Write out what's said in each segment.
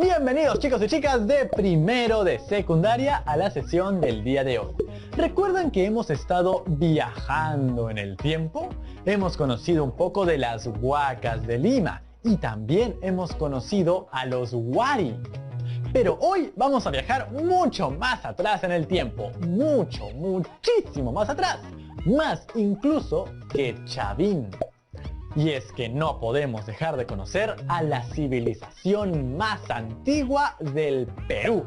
Bienvenidos chicos y chicas de primero de secundaria a la sesión del día de hoy. ¿Recuerdan que hemos estado viajando en el tiempo? Hemos conocido un poco de las huacas de Lima y también hemos conocido a los Wari. Pero hoy vamos a viajar mucho más atrás en el tiempo. Muchísimo más atrás. Más incluso que Chavín. Y es que no podemos dejar de conocer a la civilización más antigua del Perú.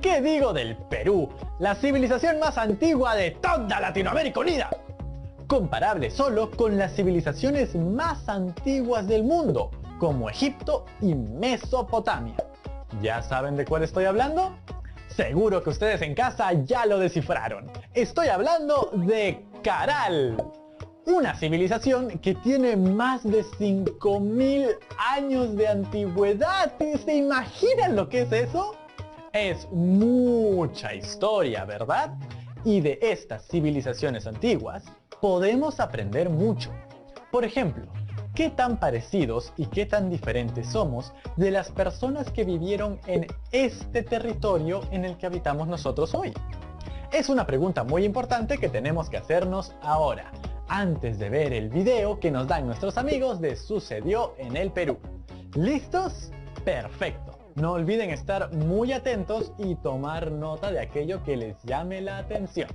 ¿Qué digo del Perú? La civilización más antigua de toda Latinoamérica unida. Comparable solo con las civilizaciones más antiguas del mundo, como Egipto y Mesopotamia. ¿Ya saben de cuál estoy hablando? Seguro que ustedes en casa ya lo descifraron. Estoy hablando de Caral. Una civilización que tiene más de 5000 años de antigüedad. ¿Se imaginan lo que es eso? Es mucha historia, ¿verdad? Y de estas civilizaciones antiguas podemos aprender mucho. Por ejemplo, ¿qué tan parecidos y qué tan diferentes somos de las personas que vivieron en este territorio en el que habitamos nosotros hoy? Es una pregunta muy importante que tenemos que hacernos ahora, antes de ver el video que nos dan nuestros amigos de Sucedió en el Perú. ¿Listos? Perfecto. No olviden estar muy atentos y tomar nota de aquello que les llame la atención.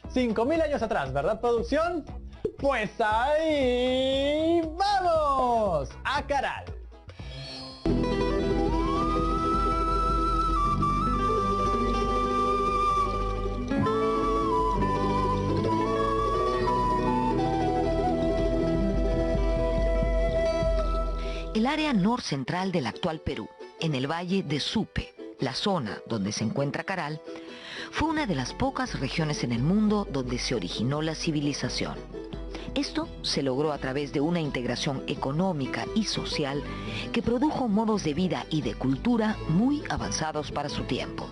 5000 años atrás, ¿verdad, producción? Pues ahí vamos a Caral. El área norcentral del actual Perú, en el valle de Supe, la zona donde se encuentra Caral, fue una de las pocas regiones en el mundo donde se originó la civilización. Esto se logró a través de una integración económica y social que produjo modos de vida y de cultura muy avanzados para su tiempo.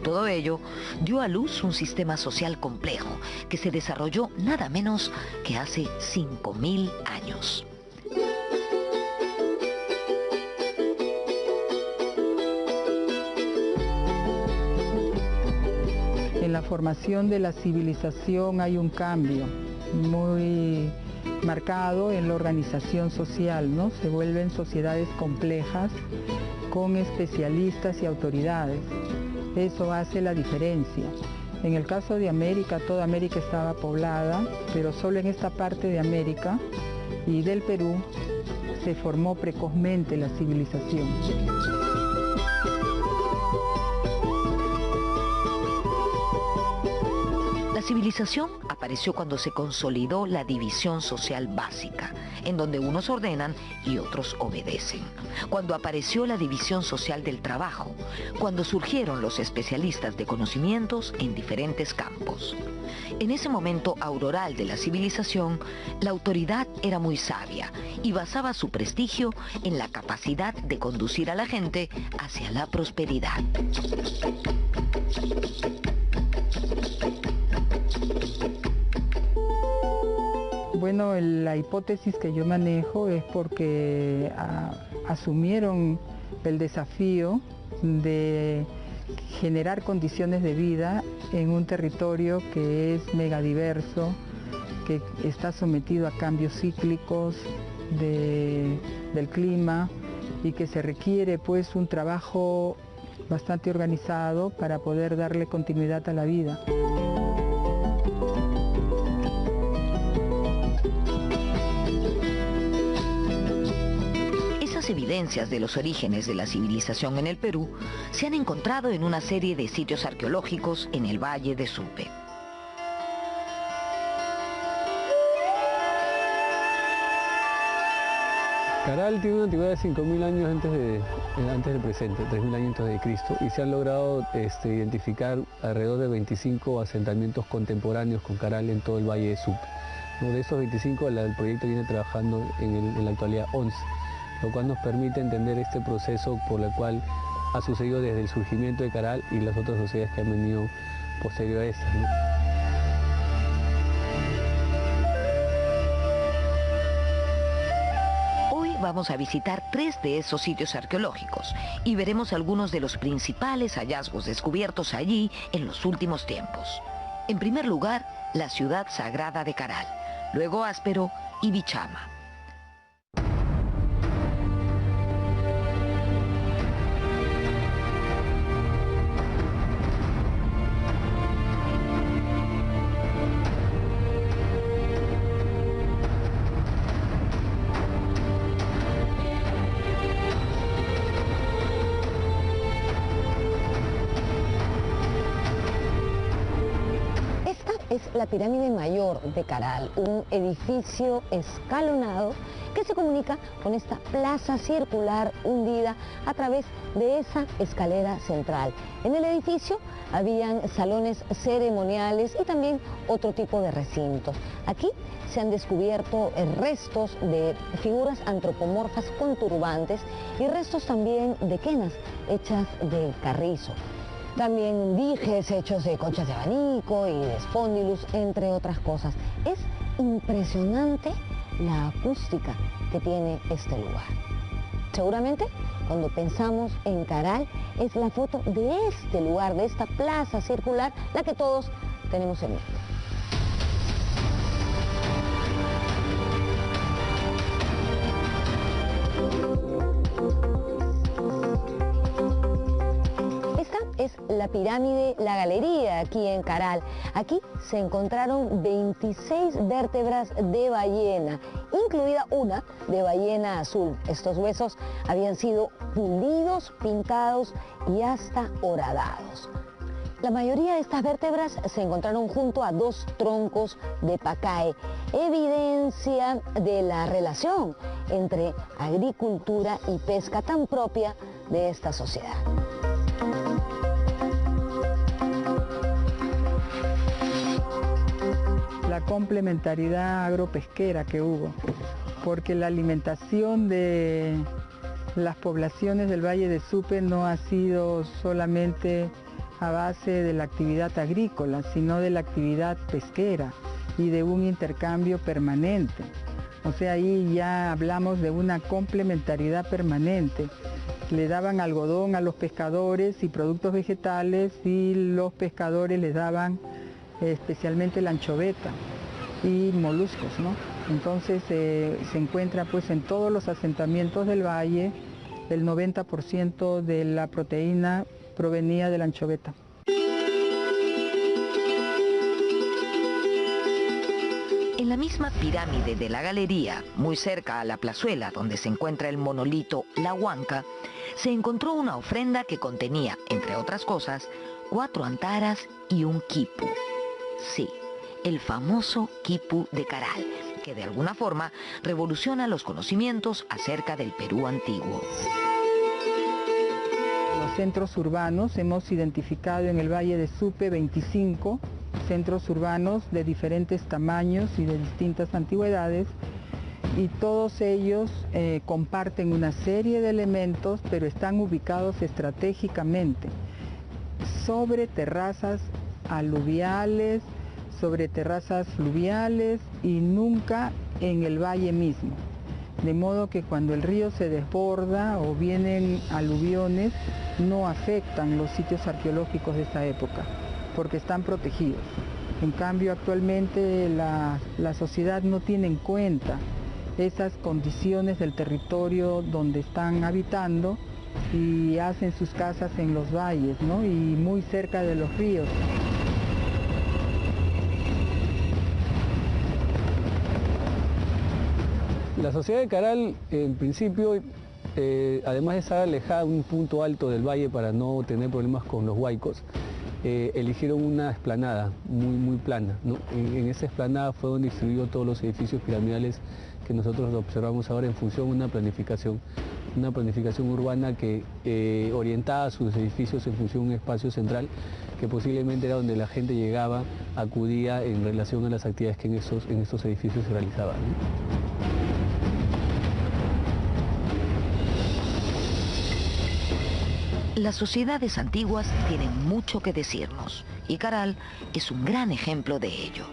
Todo ello dio a luz un sistema social complejo que se desarrolló nada menos que hace 5000 años. En la formación de la civilización hay un cambio muy marcado en la organización social, ¿no? Se vuelven sociedades complejas con especialistas y autoridades. Eso hace la diferencia. En el caso de América, toda América estaba poblada, pero solo en esta parte de América y del Perú se formó precozmente la civilización. La civilización apareció cuando se consolidó la división social básica, en donde unos ordenan y otros obedecen. Cuando apareció la división social del trabajo, cuando surgieron los especialistas de conocimientos en diferentes campos. En ese momento auroral de la civilización, la autoridad era muy sabia y basaba su prestigio en la capacidad de conducir a la gente hacia la prosperidad. Bueno, la hipótesis que yo manejo es porque asumieron el desafío de generar condiciones de vida en un territorio que es megadiverso, que está sometido a cambios cíclicos del clima y que se requiere pues un trabajo bastante organizado para poder darle continuidad a la vida. Evidencias de los orígenes de la civilización en el Perú se han encontrado en una serie de sitios arqueológicos en el valle de Supe. Caral tiene una antigüedad de 5000 años antes del presente, 3000 años antes de Cristo, y se han logrado identificar alrededor de 25 asentamientos contemporáneos con Caral en todo el valle de Supe. De esos 25, el proyecto viene trabajando en la actualidad 11. Lo cual nos permite entender este proceso por el cual ha sucedido desde el surgimiento de Caral y las otras sociedades que han venido posterior a estas, ¿no? Hoy vamos a visitar 3 de esos sitios arqueológicos y veremos algunos de los principales hallazgos descubiertos allí en los últimos tiempos. En primer lugar, la ciudad sagrada de Caral, luego Áspero y Bichama. Es la pirámide mayor de Caral, un edificio escalonado que se comunica con esta plaza circular hundida a través de esa escalera central. En el edificio habían salones ceremoniales y también otro tipo de recintos. Aquí se han descubierto restos de figuras antropomorfas con turbantes y restos también de quenas hechas de carrizo. También dijes hechos de conchas de abanico y de espóndilus, entre otras cosas. Es impresionante la acústica que tiene este lugar. Seguramente, cuando pensamos en Caral, es la foto de este lugar, de esta plaza circular, la que todos tenemos en mente. Es la pirámide La Galería, aquí en Caral. Aquí se encontraron 26 vértebras de ballena, incluida una de ballena azul. Estos huesos habían sido pulidos, pintados y hasta horadados. La mayoría de estas vértebras se encontraron junto a 2 troncos de pacae, evidencia de la relación entre agricultura y pesca tan propia de esta sociedad. La complementariedad agropesquera que hubo, porque la alimentación de las poblaciones del Valle de Supe no ha sido solamente a base de la actividad agrícola, sino de la actividad pesquera y de un intercambio permanente. O sea, ahí ya hablamos de una complementariedad permanente. Le daban algodón a los pescadores y productos vegetales y los pescadores les daban especialmente la anchoveta y moluscos, ¿no? Entonces se encuentra pues en todos los asentamientos del valle, el 90% de la proteína provenía de la anchoveta. En la misma pirámide de la Galería, muy cerca a la plazuela donde se encuentra el monolito La Huanca, se encontró una ofrenda que contenía, entre otras cosas, 4 antaras y un quipu. Sí, el famoso quipu de Caral, que de alguna forma revoluciona los conocimientos acerca del Perú antiguo. Los centros urbanos, hemos identificado en el Valle de Supe 25 centros urbanos de diferentes tamaños y de distintas antigüedades, y todos ellos comparten una serie de elementos, pero están ubicados estratégicamente sobre terrazas aluviales, sobre terrazas fluviales y nunca en el valle mismo. De modo que cuando el río se desborda o vienen aluviones, no afectan los sitios arqueológicos de esa época, porque están protegidos. En cambio, actualmente la sociedad no tiene en cuenta esas condiciones del territorio donde están habitando y hacen sus casas en los valles, ¿no? Y muy cerca de los ríos. La sociedad de Caral, en principio, además de estar alejada de un punto alto del valle para no tener problemas con los huaicos, eligieron una explanada muy plana, ¿no? En esa explanada fue donde distribuyó todos los edificios piramidales que nosotros observamos ahora en función de una planificación urbana que orientaba sus edificios en función de un espacio central que posiblemente era donde la gente llegaba, acudía en relación a las actividades que en estos edificios se realizaban, ¿no? Las sociedades antiguas tienen mucho que decirnos y Caral es un gran ejemplo de ello.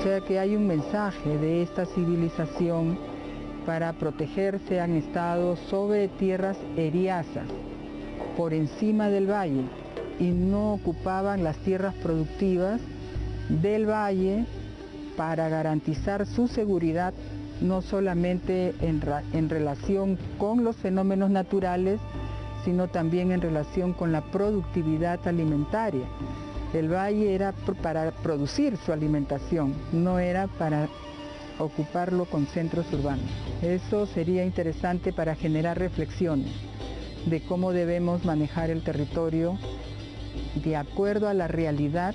sea que hay un mensaje de esta civilización. Para protegerse han estado sobre tierras eriazas, por encima del valle, y no ocupaban las tierras productivas del valle para garantizar su seguridad, no solamente en relación con los fenómenos naturales, sino también en relación con la productividad alimentaria. El valle era para producir su alimentación, no era para ocuparlo con centros urbanos. Eso sería interesante para generar reflexiones de cómo debemos manejar el territorio de acuerdo a la realidad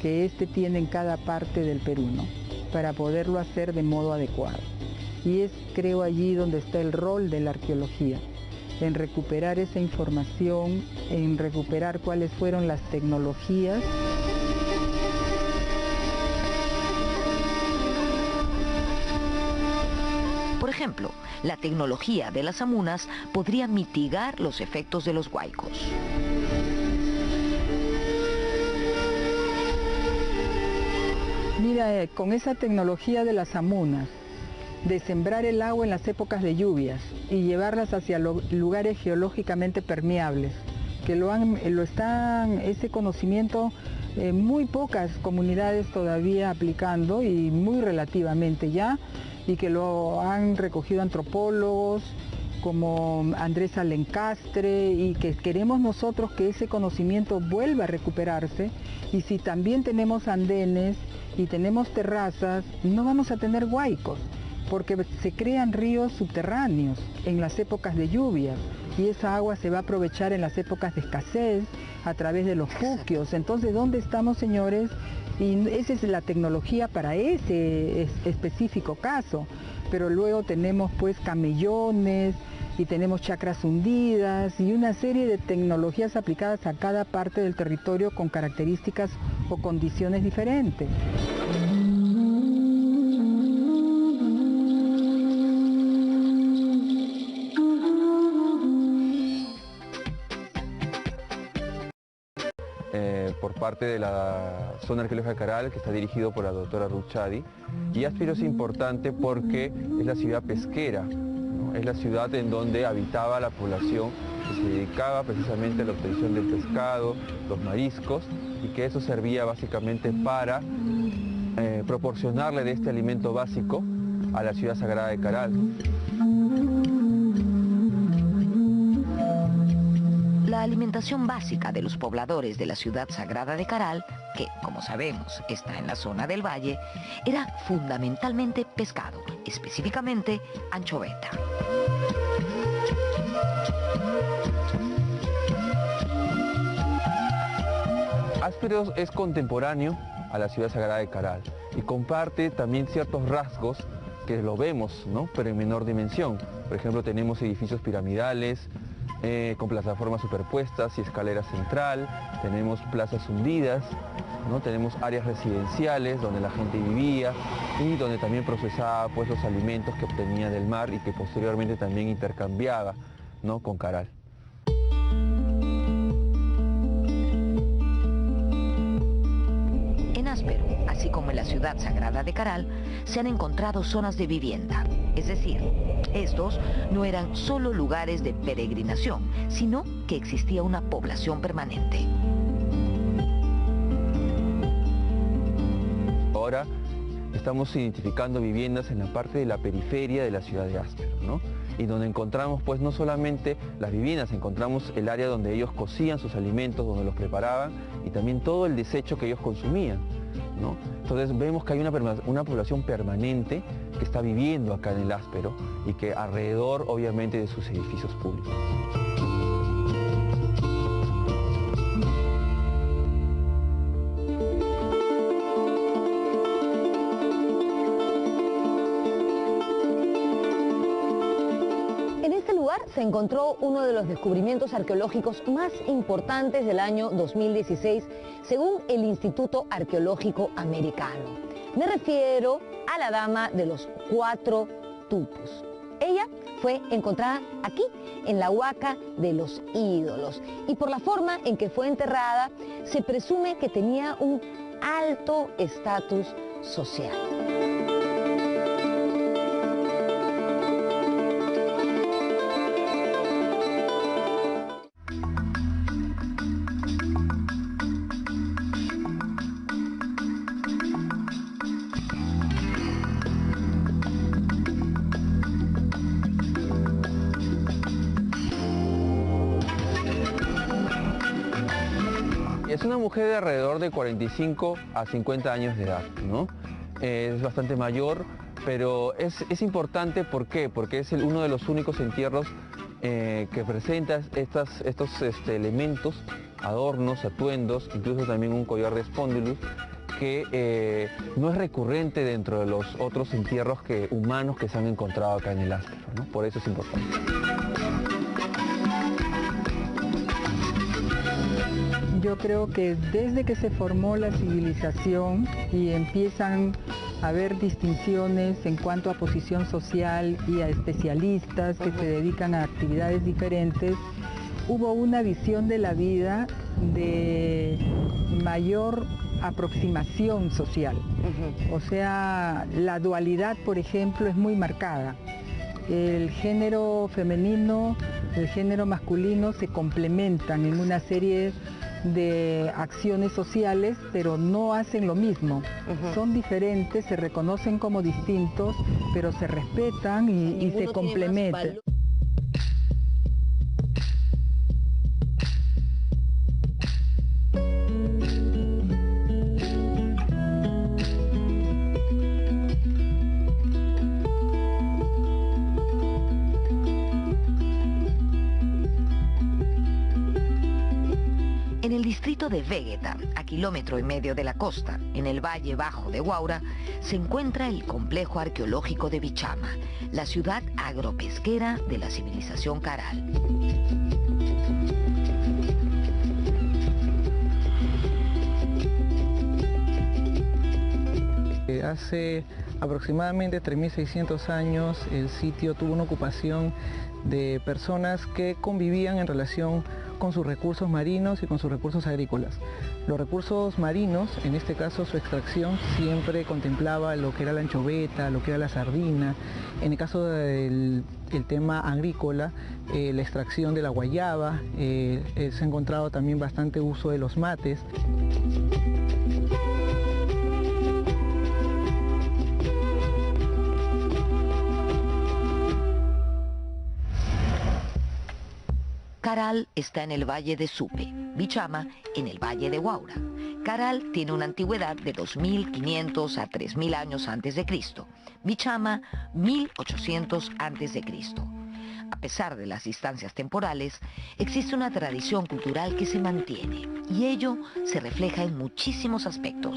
que éste tiene en cada parte del Perú, ¿no? Para poderlo hacer de modo adecuado. Y es, creo, allí donde está el rol de la arqueología, en recuperar esa información, en recuperar cuáles fueron las tecnologías. Por ejemplo, la tecnología de las amunas podría mitigar los efectos de los huaicos. Mira, con esa tecnología de las amunas, de sembrar el agua en las épocas de lluvias y llevarlas hacia lugares geológicamente permeables, que ese conocimiento muy pocas comunidades todavía aplicando y muy relativamente ya, y que lo han recogido antropólogos como Andrés Alencastre, y que queremos nosotros que ese conocimiento vuelva a recuperarse. Y si también tenemos andenes y tenemos terrazas, no vamos a tener huaicos, porque se crean ríos subterráneos en las épocas de lluvias, y esa agua se va a aprovechar en las épocas de escasez a través de los puquios. Entonces, ¿dónde estamos, señores? Y esa es la tecnología para ese específico caso. Pero luego tenemos pues camellones y tenemos chacras hundidas y una serie de tecnologías aplicadas a cada parte del territorio con características o condiciones diferentes. Por parte de la zona arqueológica de Caral, que está dirigido por la doctora Ruth Chadi. Y Áspero es importante porque es la ciudad pesquera, ¿no? Es la ciudad en donde habitaba la población que se dedicaba precisamente a la obtención del pescado, los mariscos, y que eso servía básicamente para proporcionarle de este alimento básico a la ciudad sagrada de Caral. La alimentación básica de los pobladores de la ciudad sagrada de Caral, que, como sabemos, está en la zona del valle, era fundamentalmente pescado, específicamente anchoveta. Áspero es contemporáneo a la ciudad sagrada de Caral y comparte también ciertos rasgos que lo vemos, ¿no? Pero en menor dimensión. Por ejemplo, tenemos edificios piramidales, con plataformas superpuestas y escalera central, tenemos plazas hundidas, ¿no? Tenemos áreas residenciales donde la gente vivía y donde también procesaba pues, los alimentos que obtenía del mar y que posteriormente también intercambiaba, ¿no? Con Caral. En Áspero, así como en la ciudad sagrada de Caral, se han encontrado zonas de vivienda, es decir, estos no eran solo lugares de peregrinación, sino que existía una población permanente. Ahora estamos identificando viviendas en la parte de la periferia de la ciudad de Áspero, ¿no? Y donde encontramos pues no solamente las viviendas, encontramos el área donde ellos cocían sus alimentos, donde los preparaban y también todo el desecho que ellos consumían, ¿no? Entonces vemos que hay una población permanente que está viviendo acá en el Áspero y que alrededor obviamente de sus edificios públicos. Se encontró uno de los descubrimientos arqueológicos más importantes del año 2016, según el Instituto Arqueológico Americano. Me refiero a la Dama de los 4 Tupos. Ella fue encontrada aquí, en la Huaca de los Ídolos, y por la forma en que fue enterrada, se presume que tenía un alto estatus social. Es una mujer de alrededor de 45 a 50 años de edad, ¿no? Es bastante mayor, pero es importante, ¿por qué? Porque es uno de los únicos entierros que presenta estos elementos, adornos, atuendos, incluso también un collar de espóndilus, que no es recurrente dentro de los otros entierros humanos que se han encontrado acá en el Áspero, ¿no? Por eso es importante. Yo creo que desde que se formó la civilización y empiezan a haber distinciones en cuanto a posición social y a especialistas que se dedican a actividades diferentes, hubo una visión de la vida de mayor aproximación social. O sea, la dualidad, por ejemplo, es muy marcada. El género femenino, el género masculino se complementan en una serie de acciones sociales, pero no hacen lo mismo. Son diferentes, se reconocen como distintos, pero se respetan y se complementan. En el distrito de Vegeta, a 1,5 kilómetros de la costa, en el Valle Bajo de Huaura, se encuentra el complejo arqueológico de Bichama, la ciudad agropesquera de la civilización Caral. Hace aproximadamente 3.600 años el sitio tuvo una ocupación de personas que convivían en relación con sus recursos marinos y con sus recursos agrícolas. Los recursos marinos, en este caso su extracción, siempre contemplaba lo que era la anchoveta, lo que era la sardina. En el caso del tema agrícola, la extracción de la guayaba, se ha encontrado también bastante uso de los mates. Caral está en el valle de Supe, Bichama en el valle de Huaura. Caral tiene una antigüedad de 2.500 a 3.000 años antes de Cristo. Bichama, 1.800 antes de Cristo. A pesar de las distancias temporales, existe una tradición cultural que se mantiene y ello se refleja en muchísimos aspectos.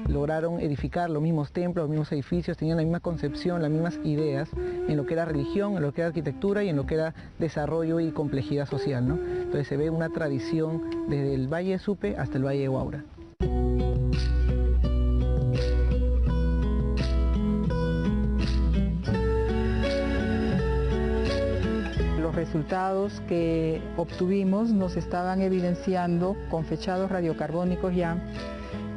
Lograron edificar los mismos templos, los mismos edificios, tenían la misma concepción, las mismas ideas en lo que era religión, en lo que era arquitectura y en lo que era desarrollo y complejidad social, ¿no? Entonces se ve una tradición desde el Valle de Supe hasta el Valle de Huaura. Los resultados que obtuvimos nos estaban evidenciando con fechados radiocarbónicos ya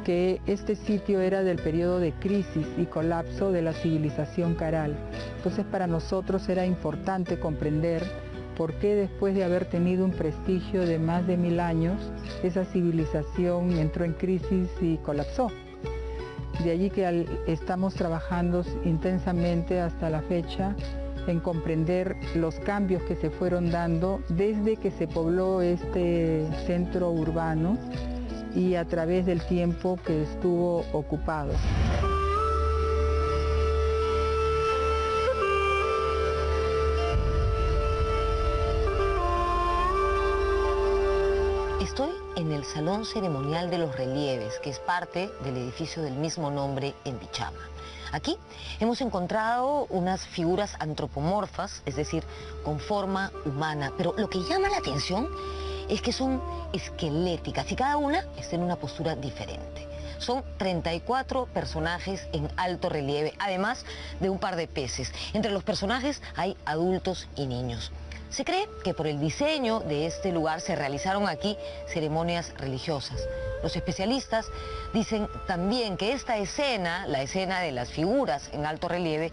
que este sitio era del periodo de crisis y colapso de la civilización Caral. Entonces para nosotros era importante comprender por qué después de haber tenido un prestigio de más de 1000 años, esa civilización entró en crisis y colapsó. De allí que estamos trabajando intensamente hasta la fecha en comprender los cambios que se fueron dando desde que se pobló este centro urbano y a través del tiempo que estuvo ocupado. Estoy en el Salón Ceremonial de los Relieves, que es parte del edificio del mismo nombre en Bichama. Aquí hemos encontrado unas figuras antropomorfas, es decir, con forma humana, pero lo que llama la atención es que son esqueléticas y cada una está en una postura diferente. Son 34 personajes en alto relieve, además de un par de peces. Entre los personajes hay adultos y niños. Se cree que por el diseño de este lugar se realizaron aquí ceremonias religiosas. Los especialistas dicen también que esta escena, la escena de las figuras en alto relieve,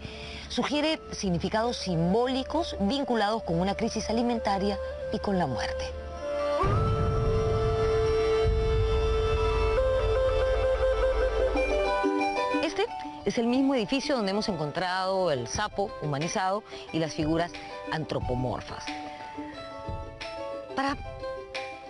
sugiere significados simbólicos vinculados con una crisis alimentaria y con la muerte. Este es el mismo edificio donde hemos encontrado el sapo humanizado y las figuras antropomorfas. Para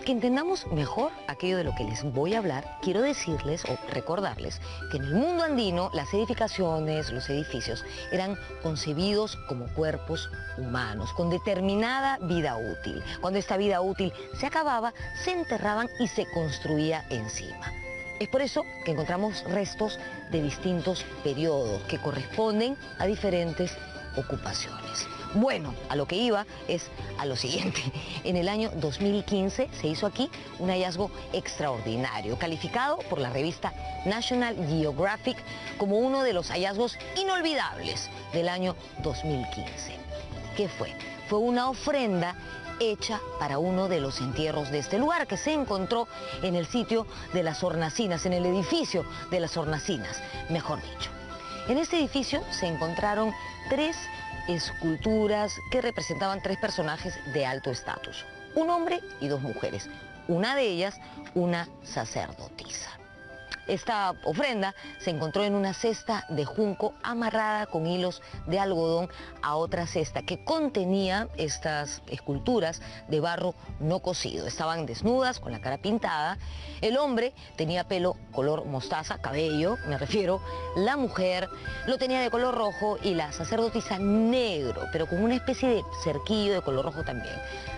que entendamos mejor aquello de lo que les voy a hablar, quiero decirles o recordarles que en el mundo andino las edificaciones, los edificios, eran concebidos como cuerpos humanos, con determinada vida útil. Cuando esta vida útil se acababa, se enterraban y se construía encima. Es por eso que encontramos restos de distintos periodos que corresponden a diferentes ocupaciones. Bueno, a lo que iba es a lo siguiente. En el año 2015 se hizo aquí un hallazgo extraordinario, calificado por la revista National Geographic como uno de los hallazgos inolvidables del año 2015. ¿Qué fue? Fue una ofrenda hecha para uno de los entierros de este lugar, que se encontró en el sitio de las hornacinas, en el edificio de las hornacinas, mejor dicho. En este edificio se encontraron 3 esculturas que representaban 3 personajes de alto estatus, un hombre y 2 mujeres, una de ellas una sacerdotisa. Esta ofrenda se encontró en una cesta de junco amarrada con hilos de algodón a otra cesta que contenía estas esculturas de barro no cocido. Estaban desnudas, con la cara pintada. El hombre tenía pelo color mostaza, cabello, me refiero. La mujer lo tenía de color rojo y la sacerdotisa negro, pero con una especie de cerquillo de color rojo también.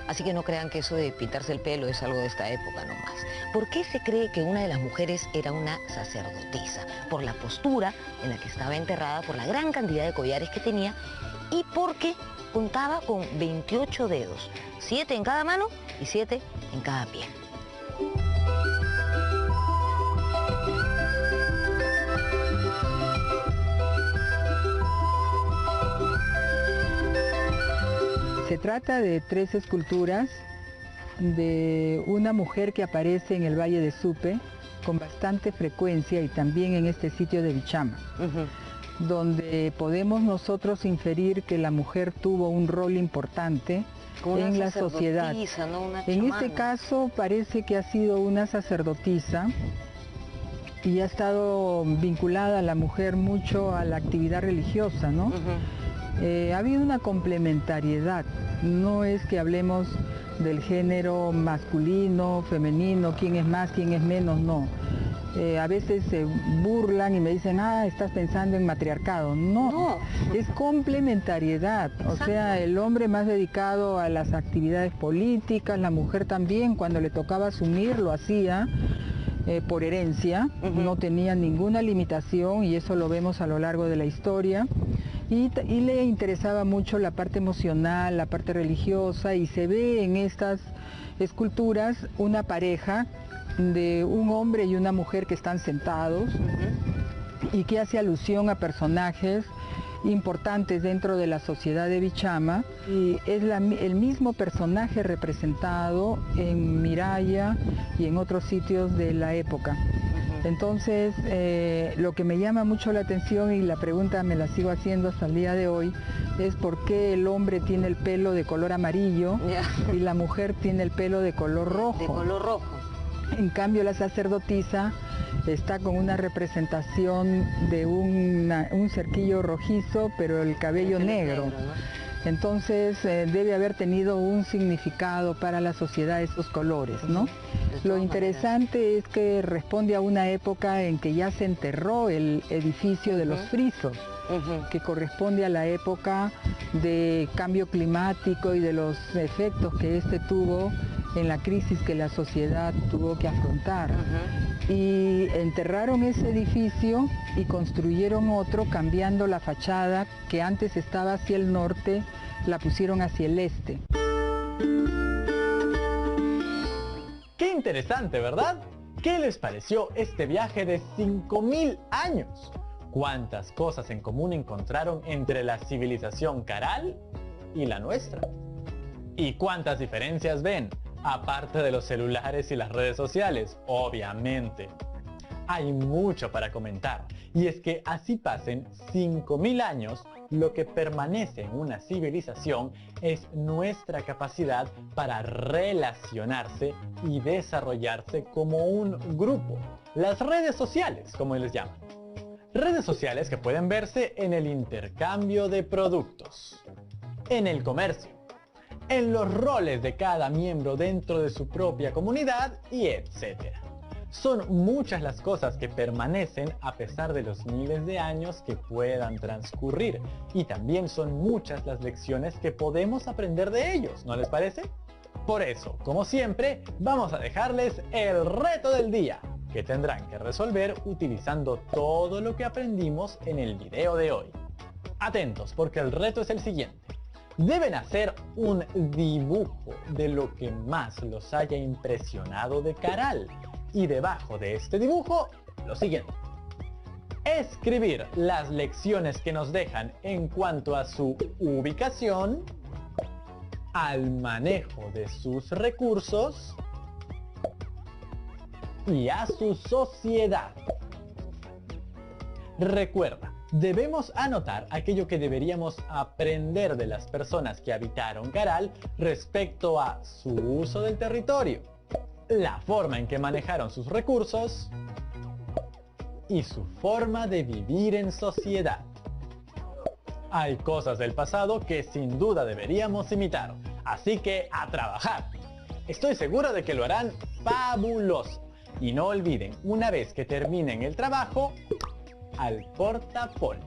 Así que no crean que eso de pintarse el pelo es algo de esta época nomás. ¿Por qué se cree que una de las mujeres era una sacerdotisa? Por la postura en la que estaba enterrada, por la gran cantidad de collares que tenía y porque contaba con 28 dedos, 7 en cada mano y 7 en cada pie. Se trata de 3 esculturas de una mujer que aparece en el Valle de Supe con bastante frecuencia y también en este sitio de Bichama, donde podemos nosotros inferir que la mujer tuvo un rol importante en la sociedad. ¿No? En este caso parece que ha sido una sacerdotisa y ha estado vinculada a la mujer mucho a la actividad religiosa, ¿no? Ha habido una complementariedad, no es que hablemos del género masculino, femenino, quién es más, quién es menos, no. A veces se burlan y me dicen, estás pensando en matriarcado. No, es complementariedad. O sea, el hombre más dedicado a las actividades políticas, la mujer también, cuando le tocaba asumir, lo hacía por herencia, no tenía ninguna limitación y eso lo vemos a lo largo de la historia. Y le interesaba mucho la parte emocional, la parte religiosa, y se ve en estas esculturas una pareja de un hombre y una mujer que están sentados y que hace alusión a personajes importantes dentro de la sociedad de Bichama, y es el mismo personaje representado en Miraya y en otros sitios de la época. Entonces, lo que me llama mucho la atención, y la pregunta me la sigo haciendo hasta el día de hoy, es por qué el hombre tiene el pelo de color amarillo y la mujer tiene el pelo de color rojo. De color rojo. En cambio, la sacerdotisa está con una representación de un cerquillo rojizo, pero el cabello negro, ¿no? Entonces debe haber tenido un significado para la sociedad esos colores, ¿no? Lo interesante es que responde a una época en que ya se enterró el edificio de los frisos, que corresponde a la época de cambio climático y de los efectos que este tuvo en la crisis que la sociedad tuvo que afrontar. Y enterraron ese edificio y construyeron otro, cambiando la fachada que antes estaba hacia el norte, la pusieron hacia el este. ¡Qué interesante!, ¿verdad? ¿Qué les pareció este viaje de 5000 años? ¿Cuántas cosas en común encontraron entre la civilización Caral y la nuestra? ¿Y cuántas diferencias ven? Aparte de los celulares y las redes sociales, obviamente. Hay mucho para comentar, y es que así pasen 5000 años, lo que permanece en una civilización es nuestra capacidad para relacionarse y desarrollarse como un grupo. Las redes sociales, como les llaman. Redes sociales que pueden verse en el intercambio de productos, en el comercio, en los roles de cada miembro dentro de su propia comunidad y etc. Son muchas las cosas que permanecen a pesar de los miles de años que puedan transcurrir, y también son muchas las lecciones que podemos aprender de ellos, ¿no les parece? Por eso, como siempre, vamos a dejarles el reto del día, que tendrán que resolver utilizando todo lo que aprendimos en el video de hoy. Atentos, porque el reto es el siguiente. Deben hacer un dibujo de lo que más los haya impresionado de Caral. Y debajo de este dibujo, lo siguiente. Escribir las lecciones que nos dejan en cuanto a su ubicación, al manejo de sus recursos y a su sociedad. Recuerda, debemos anotar aquello que deberíamos aprender de las personas que habitaron Caral respecto a su uso del territorio, la forma en que manejaron sus recursos y su forma de vivir en sociedad. Hay cosas del pasado que sin duda deberíamos imitar, así que a trabajar. Estoy seguro de que lo harán fabuloso. Y no olviden, una vez que terminen el trabajo, al portafolio.